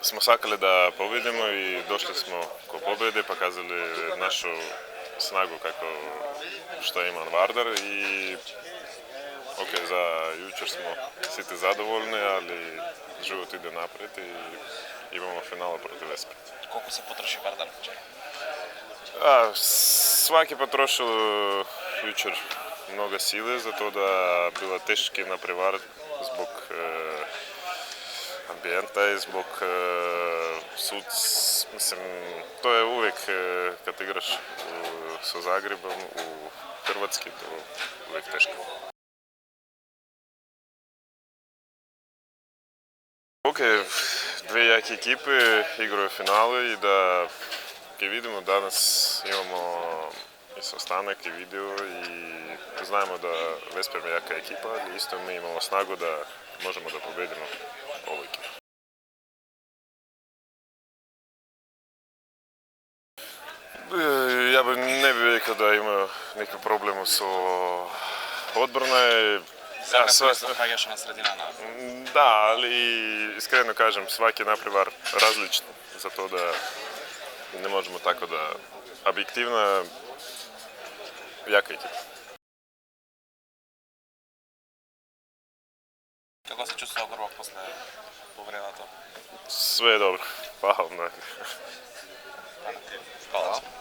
smo sakali da pobjedimo i došli smo ko pobjede, pokazali našu snagu kako što ima Vardar i ok, za jučer smo svi zadovoljni, ali život ide naprijed i imamo finala protiv Vespre. Koliko se potroši Vardar? Svaki potrošil jučer mnogo sile, zato da bilo teški naprevarati zbog ambijenta i zbog mislim, to je uvijek kad igraš sa Zagrebom u Hrvatski, to je uvijek teško. Ok, dve jake ekipe igraju finale i da vidimo danas imamo i sastanak i video i znamo da Vesper je jaka ekipa, ali isto mi imamo snagu da možemo da pobedimo ovu ekipu. Ja ne bih rekao da ima neki problem s odbrane. Zagreb je tragešna sredina. Da, ali iskreno kažem, svaki naprevar različit, zato da ne možemo tako da objektivna jaka ekipa. Kako se čustva Grobak posle povreda to? Sve je dobro, hvala vam. Hvala.